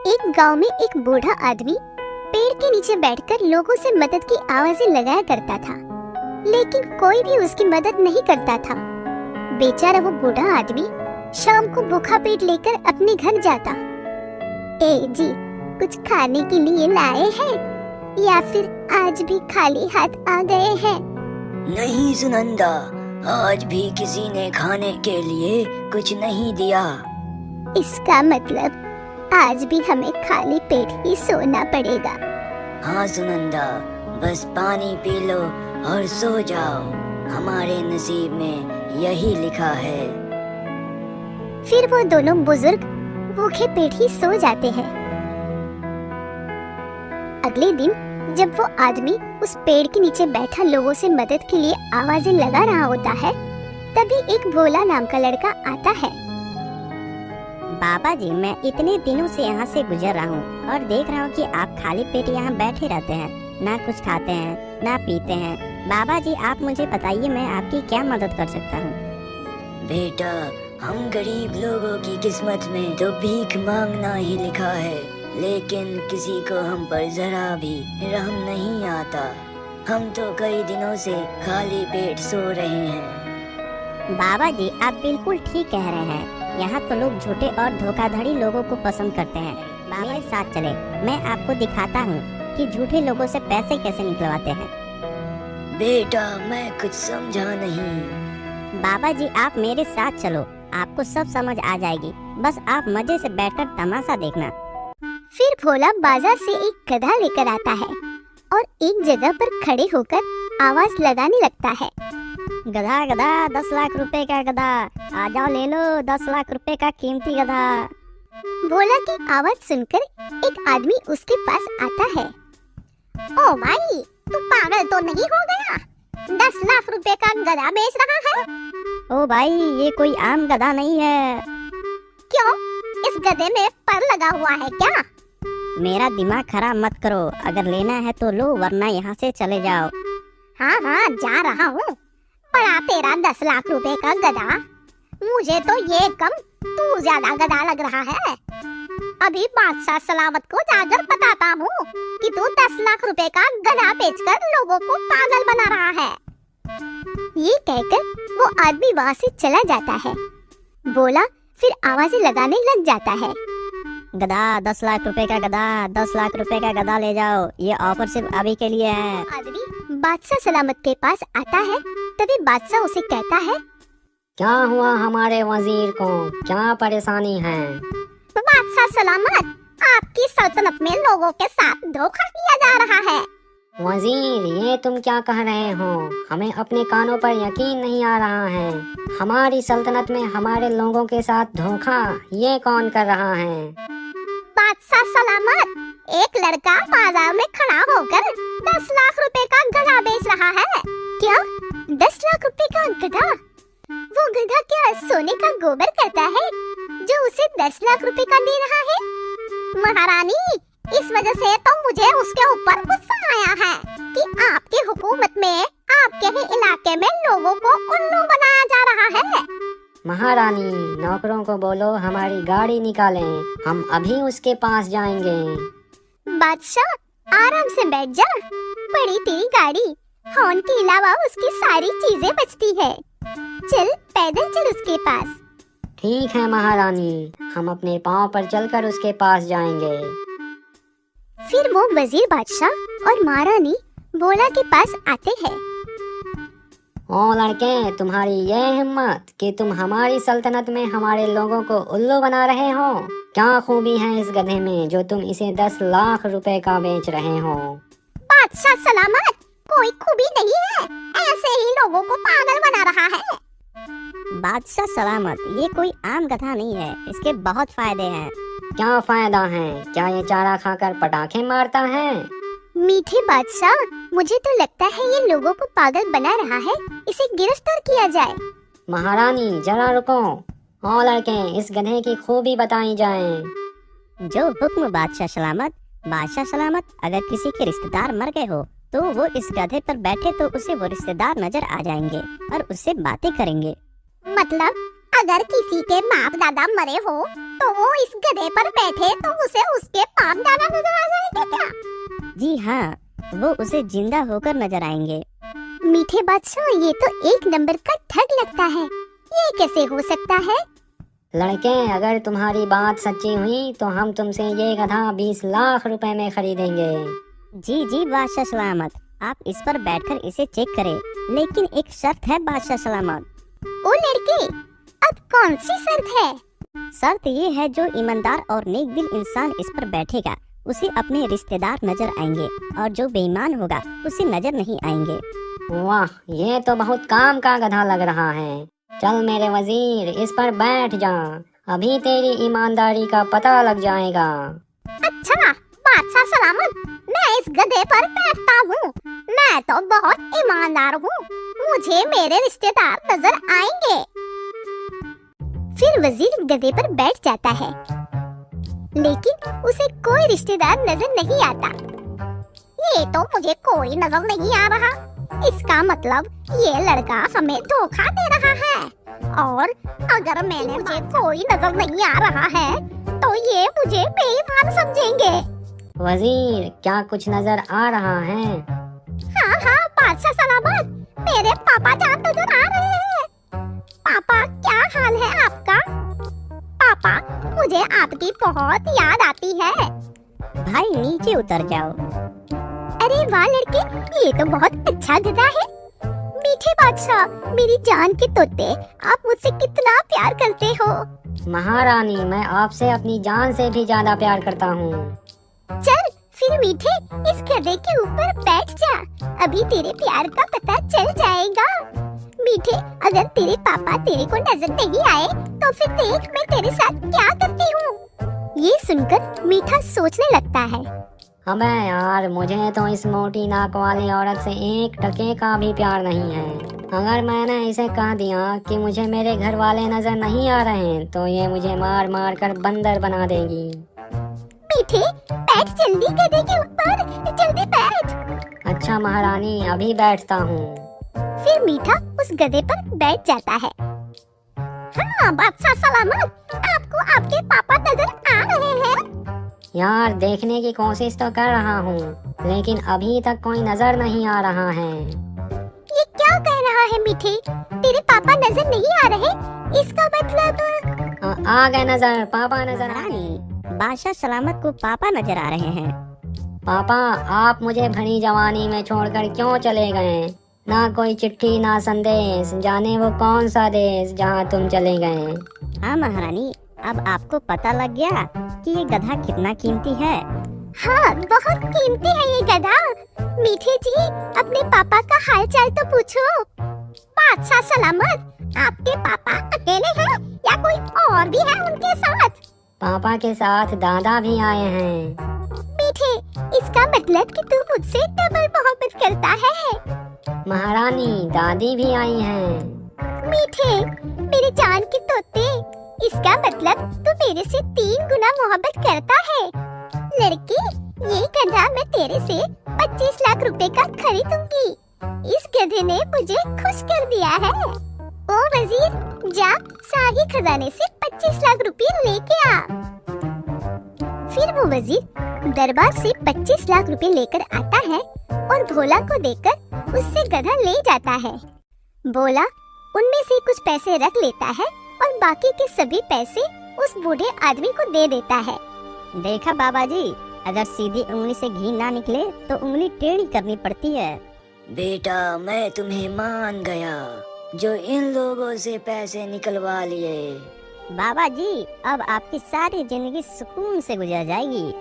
एक गांव में एक बूढ़ा आदमी पेड़ के नीचे बैठकर लोगों से मदद की आवाजें लगाया करता था, लेकिन कोई भी उसकी मदद नहीं करता था। बेचारा वो बूढ़ा आदमी शाम को भूखा पेट लेकर अपने घर जाता। ए जी, कुछ खाने के लिए लाए हैं या फिर आज भी खाली हाथ आ गए हैं? नहीं सुनंदा, आज भी किसी ने खाने के लिए कुछ नहीं दिया। इसका मतलब आज भी हमें खाली पेट ही सोना पड़ेगा। हाँ सुनंदा, बस पानी पी लो और सो जाओ, हमारे नसीब में यही लिखा है। फिर वो दोनों बुजुर्ग भूखे पेट ही सो जाते हैं। अगले दिन जब वो आदमी उस पेड़ के नीचे बैठा लोगों से मदद के लिए आवाजें लगा रहा होता है, तभी एक भोला नाम का लड़का आता है। बाबा जी, मैं इतने दिनों से यहाँ से गुजर रहा हूँ और देख रहा हूँ कि आप खाली पेट यहाँ बैठे रहते हैं, ना कुछ खाते हैं ना पीते हैं। बाबा जी, आप मुझे बताइए, मैं आपकी क्या मदद कर सकता हूँ? बेटा, हम गरीब लोगों की किस्मत में तो भीख मांगना ही लिखा है, लेकिन किसी को हम पर जरा भी रहम नहीं आता। हम तो कई दिनों से खाली पेट सो रहे हैं। बाबा जी, आप बिल्कुल ठीक कह रहे हैं। यहाँ तो लोग झूठे और धोखाधड़ी लोगों को पसंद करते हैं। मेरे साथ चले, मैं आपको दिखाता हूँ कि झूठे लोगों से पैसे कैसे निकलवाते हैं। बेटा, मैं कुछ समझा नहीं। बाबा जी, आप मेरे साथ चलो, आपको सब समझ आ जाएगी। बस आप मजे से बैठकर तमाशा देखना। फिर भोला बाजार से एक गधा लेकर आता है और एक जगह पर खड़े होकर आवाज लगाने लगता है। गधा गधा, 10 लाख रुपए का गधा, आ जाओ ले लो 10 लाख रुपए का कीमती गधा। भोला की आवाज सुनकर एक आदमी उसके पास आता है। ओ भाई, तू पागल तो नहीं हो गया? 10 लाख रुपए का गधा बेच रहा है? ओ भाई, ये कोई आम गधा नहीं है। क्यों? इस गधे में पर लगा हुआ है क्या? मेरा दिमाग खराब मत करो, अगर लेना है तो लो, वरना यहाँ से चले जाओ। हाँ हाँ, जा रहा हूँ। पड़ा तेरा 10 लाख रुपए का गधा, मुझे तो ये कम तू ज्यादा गधा लग रहा है। अभी बादशाह सलामत को जाकर बताता हूँ कि तू 10 लाख रुपए का गधा बेचकर लोगों को पागल बना रहा है। ये कहकर वो आदमी वहाँ से चला जाता है। बोला फिर आवाजें लगाने लग जाता है। गधा, 10 लाख रुपए का गधा, 10 लाख रुपए का गधा ले जाओ, ये ऑफर सिर्फ अभी के लिए है। आदमी बादशाह सलामत के पास आता है, तभी बादशाह उसे कहता है, क्या हुआ हमारे वजीर को, क्या परेशानी है? बादशाह सलामत, आपकी सल्तनत में लोगों के साथ धोखा किया जा रहा है। वजीर, ये तुम क्या कह रहे हो? हमें अपने कानों पर यकीन नहीं आ रहा है। हमारी सल्तनत में हमारे लोगों के साथ धोखा, ये कौन कर रहा है? बादशाह सलामत, एक लड़का बाजार में खड़ा होकर 10 लाख रुपए का गधा बेच रहा है। क्या? 10 लाख रुपए का गधा? वो गधा क्या सोने का गोबर करता है जो उसे 10 लाख रुपए का दे रहा है? महारानी, इस वजह से तो मुझे उसके ऊपर गुस्सा आया है कि आपकी हुकूमत में आपके ही इलाके में लोगों को उल्लू बनाया जा रहा है। महारानी, नौकरों को बोलो हमारी गाड़ी निकालें, हम अभी उसके पास जाएंगे। बादशाह, आराम से बैठ जा, बड़ी तेरी गाड़ी, हॉर्न के अलावा उसकी सारी चीजें बचती है। चल पैदल चल उसके पास। ठीक है महारानी, हम अपने पाँव पर चलकर उसके पास जाएंगे। फिर वो वजीर बादशाह और महारानी भोला के पास आते हैं। ओ लड़के, तुम्हारी ये हिम्मत कि तुम हमारी सल्तनत में हमारे लोगों को उल्लू बना रहे हो। क्या खूबी है इस गधे में जो तुम इसे 10 लाख रुपए का बेच रहे हो? बादशाह सलामत, कोई खूबी नहीं है, ऐसे ही लोगों को पागल बना रहा है। बादशाह सलामत, ये कोई आम गधा नहीं है, इसके बहुत फायदे हैं। क्या फायदा है? क्या ये चारा खाकर पटाखे मारता है? मीठे बादशाह, मुझे तो लगता है ये लोगों को पागल बना रहा है, इसे गिरफ्तार किया जाए। महारानी जरा रुको, ओ लड़के, इस गधे की खूबी बताई जाए। जो हुक्म बादशाह सलामत। बादशाह सलामत, अगर किसी के रिश्तेदार मर गए हो तो वो इस गधे पर बैठे तो उसे वो रिश्तेदार नजर आ जाएंगे और उससे बातें करेंगे। मतलब अगर किसी के बाप दादा मरे हो तो वो इस गधे पर बैठे तो उसे उसके पाप डाला नजर आ जाएगा क्या? जी हाँ, वो उसे जिंदा होकर नजर आएंगे। मीठे बादशाह, ये तो एक नंबर का ठग लगता है। ये कैसे हो सकता है? लड़के, अगर तुम्हारी बात सच्ची हुई तो हम तुमसे ये गधा 20 लाख रुपए में खरीदेंगे। जी जी बादशाह सलामत, आप इस पर बैठकर इसे चेक करें, लेकिन एक शर्त है बादशाह सलामत। ओ लड़के, अब कौन सी शर्त है? शर्त ये है, जो ईमानदार और नेक दिल इंसान इस पर बैठेगा उसे अपने रिश्तेदार नजर आएंगे, और जो बेईमान होगा उसे नजर नहीं आएंगे। वाह, ये तो बहुत काम का गधा लग रहा है। चल मेरे वजीर, इस पर बैठ जा, अभी तेरी ईमानदारी का पता लग जाएगा। अच्छा बादशाह सलामत, मैं इस गधे पर बैठता हूँ। मैं तो बहुत ईमानदार हूँ, मुझे मेरे रिश्तेदार नजर आएंगे। फिर वजीर गधे पर बैठ जाता है, लेकिन उसे कोई रिश्तेदार नजर नहीं आता। ये तो मुझे कोई नजर नहीं आ रहा। इसका मतलब ये लड़का हमें धोखा दे रहा है, और अगर मुझे कोई नजर नहीं आ रहा है तो ये मुझे बेईमान समझेंगे। वजीर, क्या कुछ नजर आ रहा है? हाँ हाँ बादशाह सलामत, मेरे पापा जान नजर आ रहे हैं। पापा, क्या हाल है आपका? पापा, मुझे आपकी बहुत याद आती है। भाई नीचे उतर जाओ। अरे वाह लड़के, ये तो बहुत अच्छा गधा है। मीठे बादशाह, मेरी जान के तोते, आप मुझसे कितना प्यार करते हो। महारानी, मैं आपसे अपनी जान से भी ज्यादा प्यार करता हूँ। चल फिर मीठे, इस गधे के ऊपर बैठ जा, अभी तेरे प्यार का पता चल जाएगा। मीठे, अगर तेरे पापा तेरे को नजर नहीं आए तो फिर देख मैं तेरे साथ क्या करती हूँ। ये सुनकर मीठा सोचने लगता है, अबे यार, मुझे तो इस मोटी नाक वाली औरत से 1 टके का भी प्यार नहीं है। अगर मैंने इसे कह दिया कि मुझे मेरे घर वाले नजर नहीं आ रहे हैं तो ये मुझे मार मार कर बंदर बना देगी। मीठे, बैठ जल्दी गधे के ऊपर, जल्दी बैठ। अच्छा महारानी, अभी बैठता हूँ। फिर मीठा उस गधे पर बैठ जाता है। हाँ बादशाह सलामत, आपको आपके पापा नजर आ रहे हैं? यार, देखने की कोशिश तो कर रहा हूँ, लेकिन अभी तक कोई नजर नहीं आ रहा है। ये क्या कह रहा है मीठे? तेरे पापा नजर नहीं आ रहे? इसका मतलब आ गए नजर, पापा नजर आ गए। रानी, बादशाह सलामत को पापा नजर आ रहे हैं। पापा, आप मुझे भरी जवानी में छोड़कर क्यों चले गए? ना कोई चिट्ठी, ना संदेश, जाने वो कौन सा देश जहाँ तुम चले गए। हाँ महारानी, अब आपको पता लग गया कि ये गधा कितना कीमती है। हाँ, बहुत कीमती है ये गधा। मीठे जी, अपने पापा का हालचाल तो पूछो। बादशाह सलामत, आपके पापा अकेले हैं या कोई और भी है उनके साथ? पापा के साथ दादा भी आए हैं। मीठे, इसका मतलब कि तू मुझसे डबल मोहब्बत करता है। महारानी, दादी भी आई हैं। मीठे, मेरे जान के तोते, इसका मतलब तू मेरे से 3 गुना मोहब्बत करता है। लड़की, ये गधा मैं तेरे से 25 लाख रुपए का खरीदूंगी। इस गधे ने मुझे खुश कर दिया है। ओ वजीर, जा शाही खजाने से 25 लाख रुपए लेके आ। फिर वो वजीर दरबार से 25 लाख रुपए लेकर आता है और भोला को देकर उससे गधा ले जाता है। भोला उनमें से कुछ पैसे रख लेता है और बाकी के सभी पैसे उस बूढ़े आदमी को दे देता है। देखा बाबा जी, अगर सीधी उंगली से घी ना निकले तो उंगली टेढ़ी करनी पड़ती है। बेटा, मैं तुम्हें मान गया जो इन लोगों से पैसे निकलवा लिए। बाबा जी, अब आपकी सारी जिंदगी सुकून से गुजर जाएगी।